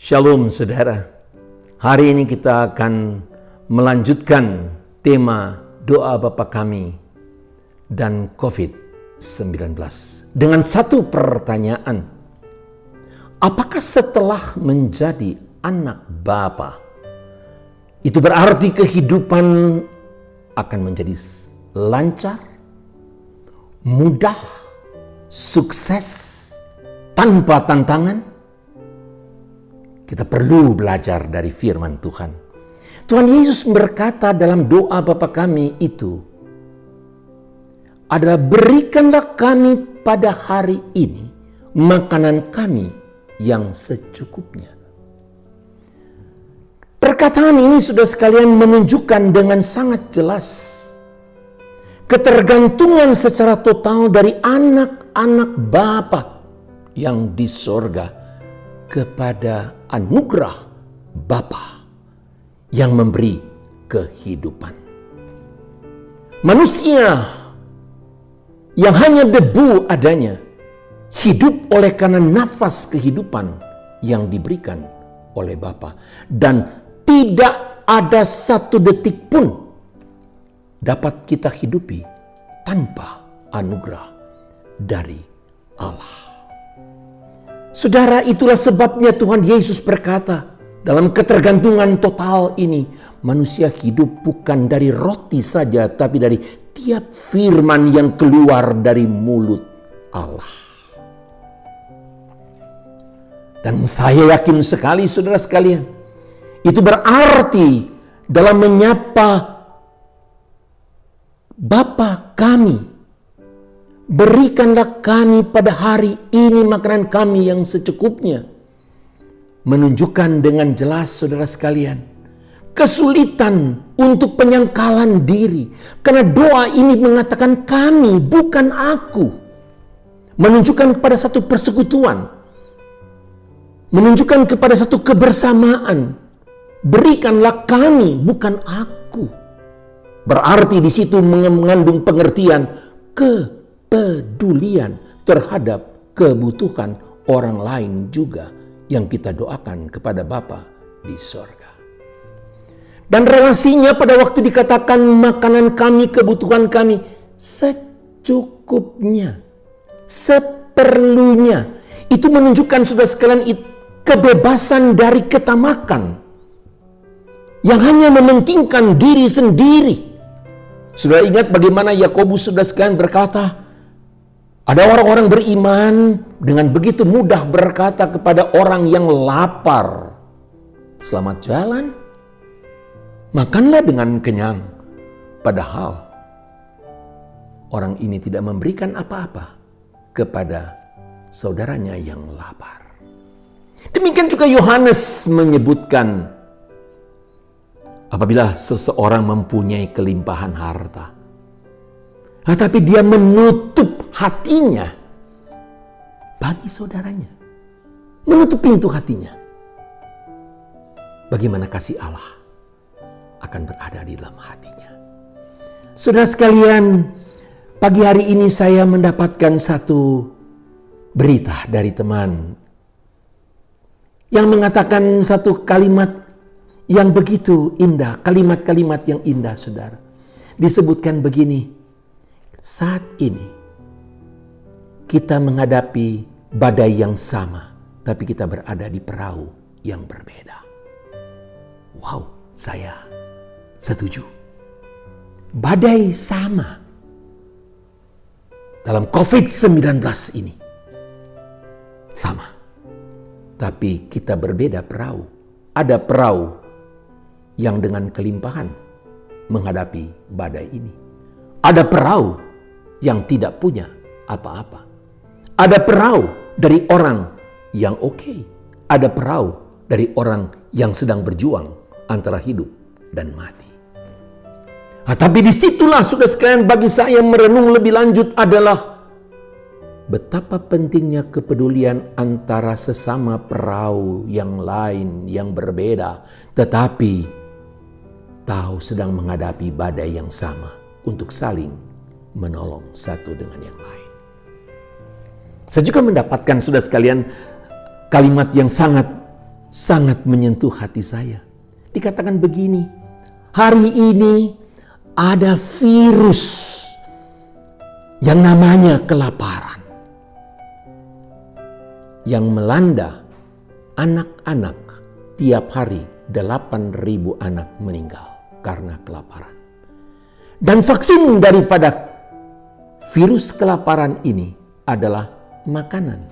Shalom saudara, hari ini kita akan melanjutkan tema doa Bapa kami dan COVID-19 dengan satu pertanyaan. Apakah setelah menjadi anak Bapa, itu berarti kehidupan akan menjadi lancar, mudah, sukses, tanpa tantangan? Kita perlu belajar dari firman Tuhan. Tuhan Yesus berkata dalam doa Bapa kami itu adalah, berikanlah kami pada hari ini makanan kami yang secukupnya. Perkataan ini sudah sekalian menunjukkan dengan sangat jelas ketergantungan secara total dari anak-anak Bapa yang di sorga kepada anugerah Bapa yang memberi kehidupan. Manusia yang hanya debu adanya hidup oleh karena nafas kehidupan yang diberikan oleh Bapa, dan tidak ada satu detik pun dapat kita hidupi tanpa anugerah dari Allah. Saudara, itulah sebabnya Tuhan Yesus berkata, dalam ketergantungan total ini, manusia hidup bukan dari roti saja, tapi dari tiap firman yang keluar dari mulut Allah. Dan saya yakin sekali saudara sekalian, itu berarti dalam menyapa Bapa kami, berikanlah kami pada hari ini makanan kami yang secukupnya, menunjukkan dengan jelas saudara sekalian kesulitan untuk penyangkalan diri, karena doa ini mengatakan kami, bukan aku, menunjukkan kepada satu persekutuan, menunjukkan kepada satu kebersamaan. Berikanlah kami, bukan aku. Berarti di situ mengandung pengertian kepedulian terhadap kebutuhan orang lain juga yang kita doakan kepada Bapa di sorga. Dan relasinya pada waktu dikatakan makanan kami, kebutuhan kami secukupnya, seperlunya, itu menunjukkan saudara sekalian kebebasan dari ketamakan yang hanya mementingkan diri sendiri. Sudah ingat bagaimana Yakobus saudara sekalian berkata, ada orang-orang beriman dengan begitu mudah berkata kepada orang yang lapar, selamat jalan, makanlah dengan kenyang. Padahal orang ini tidak memberikan apa-apa kepada saudaranya yang lapar. Demikian juga Yohanes menyebutkan, apabila seseorang mempunyai kelimpahan harta, tetapi dia menutup hatinya bagi saudaranya, menutup pintu hatinya, bagaimana kasih Allah akan berada di dalam hatinya? Saudara sekalian, pagi hari ini saya mendapatkan satu berita dari teman yang mengatakan satu kalimat yang begitu indah, kalimat-kalimat yang indah saudara. Disebutkan begini, saat ini kita menghadapi badai yang sama, tapi kita berada di perahu yang berbeda. Wow, saya setuju. Badai sama dalam COVID-19 ini. Sama. Tapi kita berbeda perahu. Ada perahu yang dengan kelimpahan menghadapi badai ini. Ada perahu yang tidak punya apa-apa. Ada perahu dari orang yang oke. Ada perahu dari orang yang sedang berjuang antara hidup dan mati. Tapi disitulah sudah sekalian bagi saya merenung lebih lanjut adalah betapa pentingnya kepedulian antara sesama perahu yang lain yang berbeda, tetapi tahu sedang menghadapi badai yang sama untuk saling menolong satu dengan yang lain. Saya juga mendapatkan sudah sekalian kalimat yang sangat sangat menyentuh hati saya. Dikatakan begini, hari ini ada virus yang namanya kelaparan yang melanda anak-anak. Tiap hari 8.000 anak meninggal karena kelaparan. Dan vaksin daripada virus kelaparan ini adalah makanan.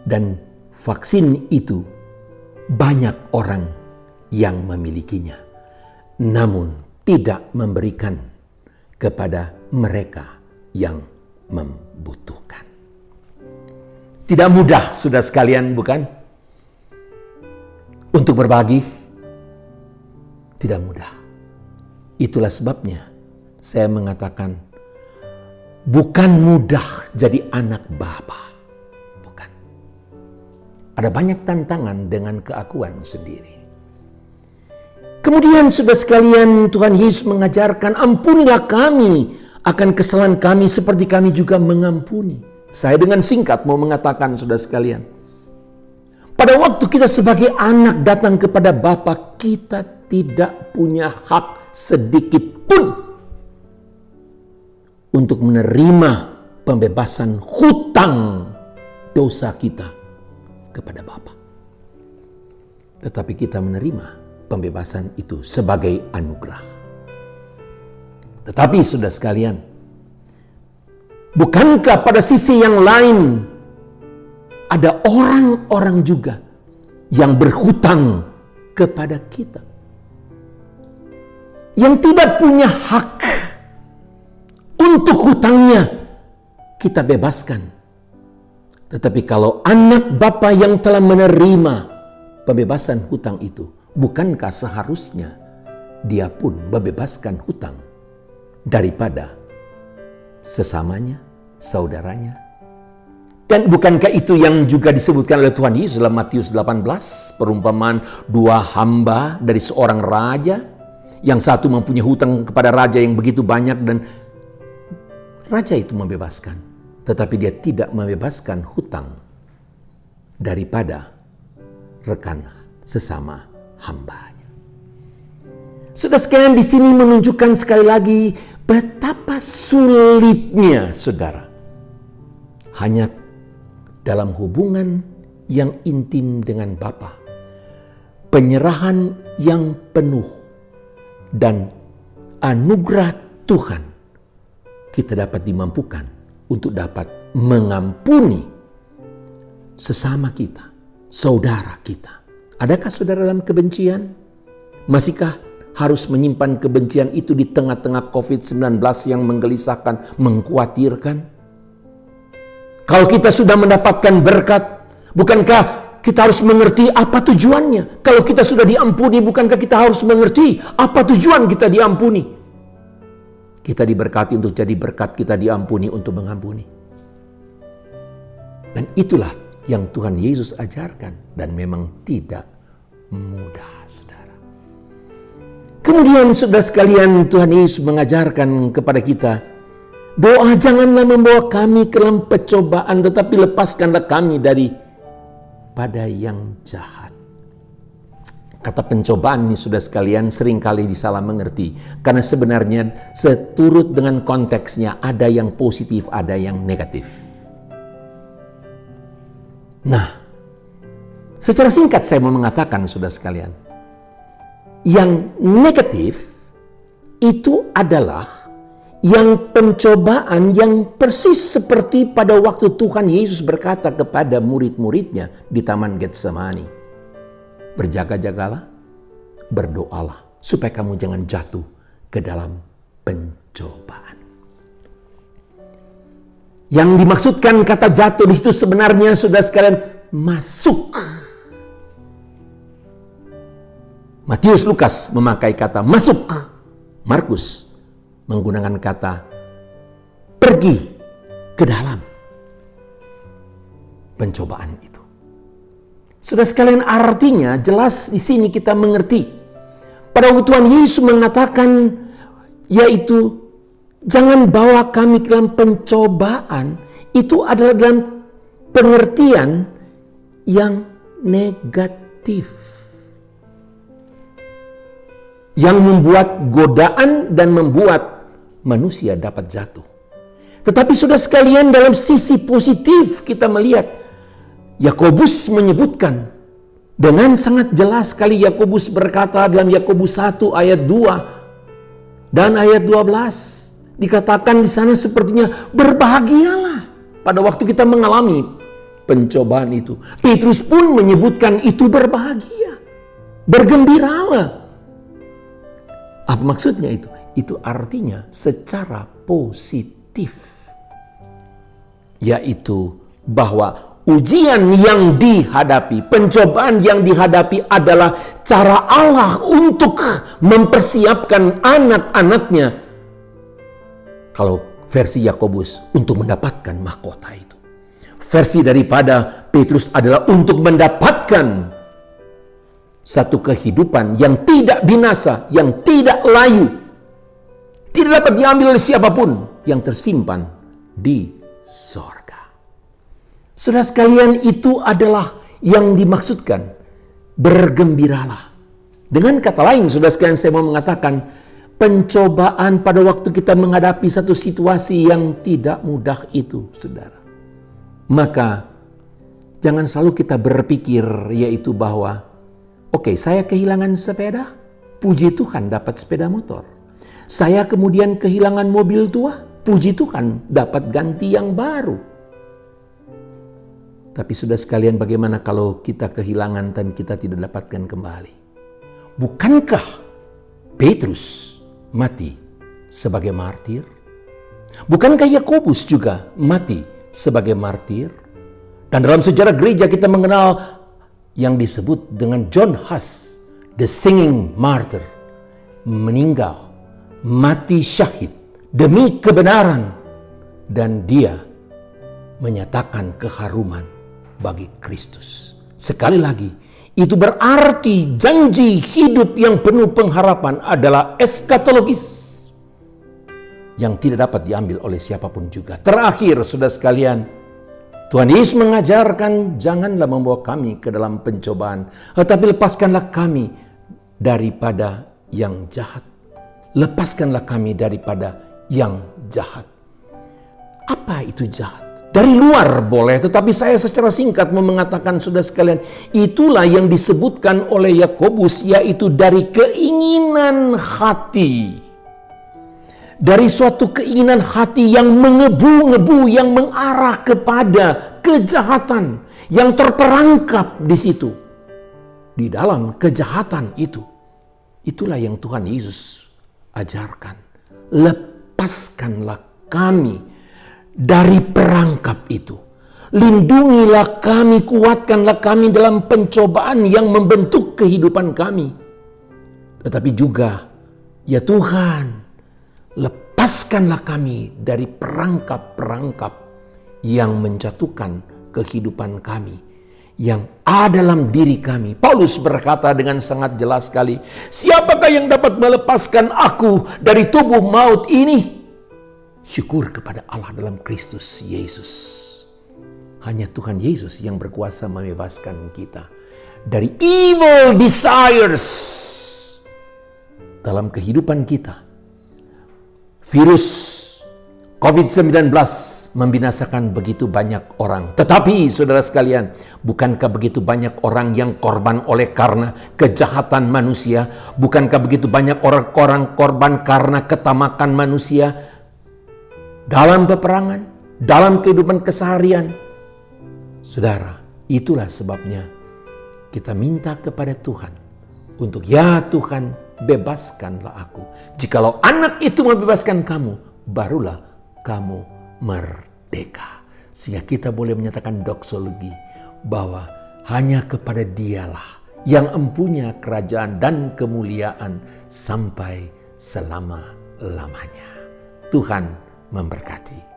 Dan vaksin itu banyak orang yang memilikinya, namun tidak memberikan kepada mereka yang membutuhkan. Tidak mudah, saudara sekalian, bukan? Untuk berbagi, tidak mudah. Itulah sebabnya saya mengatakan, bukan mudah jadi anak Bapa. Bukan. Ada banyak tantangan dengan keakuan sendiri. Kemudian saudara sekalian, Tuhan Yesus mengajarkan, ampunilah kami akan kesalahan kami seperti kami juga mengampuni. Saya dengan singkat mau mengatakan, saudara sekalian, pada waktu kita sebagai anak datang kepada Bapa, kita tidak punya hak sedikit pun untuk menerima pembebasan hutang dosa kita kepada Bapa. Tetapi kita menerima pembebasan itu sebagai anugerah. Tetapi saudara sekalian, bukankah pada sisi yang lain ada orang-orang juga yang berhutang kepada kita, yang tidak punya hak untuk hutangnya kita bebaskan. Tetapi kalau anak Bapa yang telah menerima pembebasan hutang itu, bukankah seharusnya dia pun membebaskan hutang daripada sesamanya, saudaranya? Dan bukankah itu yang juga disebutkan oleh Tuhan Yesus dalam Matius 18, perumpamaan 2 hamba dari seorang raja, yang satu mempunyai hutang kepada raja yang begitu banyak dan raja itu membebaskan, tetapi dia tidak membebaskan hutang daripada rekan sesama hambanya. Saudara sekalian, di sini menunjukkan sekali lagi betapa sulitnya saudara hanya dalam hubungan yang intim dengan Bapa, penyerahan yang penuh dan anugerah Tuhan, kita dapat dimampukan untuk dapat mengampuni sesama kita, saudara kita. Adakah saudara dalam kebencian? Masihkah harus menyimpan kebencian itu di tengah-tengah COVID-19 yang menggelisahkan, mengkhawatirkan? Kalau kita sudah mendapatkan berkat, bukankah kita harus mengerti apa tujuannya? Kalau kita sudah diampuni, bukankah kita harus mengerti apa tujuan kita diampuni? Kita diberkati untuk jadi berkat, kita diampuni untuk mengampuni. Dan itulah yang Tuhan Yesus ajarkan, dan memang tidak mudah, saudara. Kemudian saudara sekalian, Tuhan Yesus mengajarkan kepada kita, doa janganlah membawa kami ke dalam pencobaan, tetapi lepaskanlah kami daripada yang jahat. Kata pencobaan ini saudara sekalian seringkali disalah mengerti. Karena sebenarnya seturut dengan konteksnya, ada yang positif, ada yang negatif. Nah, secara singkat saya mau mengatakan saudara sekalian, yang negatif itu adalah yang pencobaan yang persis seperti pada waktu Tuhan Yesus berkata kepada murid-muridnya di Taman Getsemani. Berjaga-jagalah, berdoalah, supaya kamu jangan jatuh ke dalam pencobaan. Yang dimaksudkan kata jatuh di situ sebenarnya saudara sekalian masuk. Matius, Lukas memakai kata masuk. Markus menggunakan kata pergi ke dalam pencobaan itu. Saudara sekalian, artinya jelas di sini kita mengerti. Pada waktu Tuhan Yesus mengatakan, yaitu jangan bawa kami ke dalam pencobaan, itu adalah dalam pengertian yang negatif yang membuat godaan dan membuat manusia dapat jatuh. Tetapi saudara sekalian, dalam sisi positif kita melihat Yakobus menyebutkan dengan sangat jelas sekali. Yakobus berkata dalam Yakobus 1 ayat 2 dan ayat 12, dikatakan di sana sepertinya berbahagialah pada waktu kita mengalami pencobaan itu. Petrus pun menyebutkan itu berbahagia, bergembiralah. Apa maksudnya itu? Itu artinya secara positif, yaitu bahwa ujian yang dihadapi, pencobaan yang dihadapi adalah cara Allah untuk mempersiapkan anak-anaknya. Kalau versi Yakobus, untuk mendapatkan mahkota itu. Versi daripada Petrus adalah untuk mendapatkan satu kehidupan yang tidak binasa, yang tidak layu, tidak dapat diambil oleh siapapun, yang tersimpan di sorga. Saudara sekalian, itu adalah yang dimaksudkan bergembiralah. Dengan kata lain, saudara sekalian, saya mau mengatakan pencobaan pada waktu kita menghadapi satu situasi yang tidak mudah itu, saudara. Maka jangan selalu kita berpikir yaitu bahwa oke, saya kehilangan sepeda, puji Tuhan dapat sepeda motor. Saya kemudian kehilangan mobil tua, puji Tuhan dapat ganti yang baru. Tapi sudah sekalian, bagaimana kalau kita kehilangan dan kita tidak dapatkan kembali? Bukankah Petrus mati sebagai martir? Bukankah Yakobus juga mati sebagai martir? Dan dalam sejarah gereja kita mengenal yang disebut dengan John Huss, the singing martyr, meninggal, mati syahid demi kebenaran, dan dia menyatakan keharuman bagi Kristus. Sekali lagi, itu berarti janji hidup yang penuh pengharapan adalah eskatologis yang tidak dapat diambil oleh siapapun juga. Terakhir, saudara sekalian, Tuhan Yesus mengajarkan, janganlah membawa kami ke dalam pencobaan, tetapi lepaskanlah kami daripada yang jahat. Lepaskanlah kami daripada yang jahat. Apa itu jahat? Dari luar boleh, tetapi saya secara singkat mau mengatakan, saudara sekalian, itulah yang disebutkan oleh Yakobus, yaitu dari keinginan hati. Dari suatu keinginan hati yang mengebu-ngebu, yang mengarah kepada kejahatan, yang terperangkap di situ, di dalam kejahatan itu. Itulah yang Tuhan Yesus ajarkan. Lepaskanlah kami dari perangkap itu. Lindungilah kami, kuatkanlah kami dalam pencobaan yang membentuk kehidupan kami. Tetapi juga, ya Tuhan, lepaskanlah kami dari perangkap-perangkap yang menjatuhkan kehidupan kami, yang ada dalam diri kami. Paulus berkata dengan sangat jelas sekali, siapakah yang dapat melepaskan aku dari tubuh maut ini? Syukur kepada Allah dalam Kristus Yesus. Hanya Tuhan Yesus yang berkuasa membebaskan kita dari evil desires dalam kehidupan kita. Virus COVID-19 membinasakan begitu banyak orang. Tetapi saudara sekalian, bukankah begitu banyak orang yang korban oleh karena kejahatan manusia? Bukankah begitu banyak orang korban karena ketamakan manusia? Dalam peperangan, dalam kehidupan keseharian. Saudara, itulah sebabnya kita minta kepada Tuhan untuk, ya Tuhan, bebaskanlah aku. Jikalau anak itu membebaskan kamu, barulah kamu merdeka. Sehingga kita boleh menyatakan doksologi bahwa hanya kepada Dialah yang empunya kerajaan dan kemuliaan sampai selama-lamanya. Tuhan memberkati.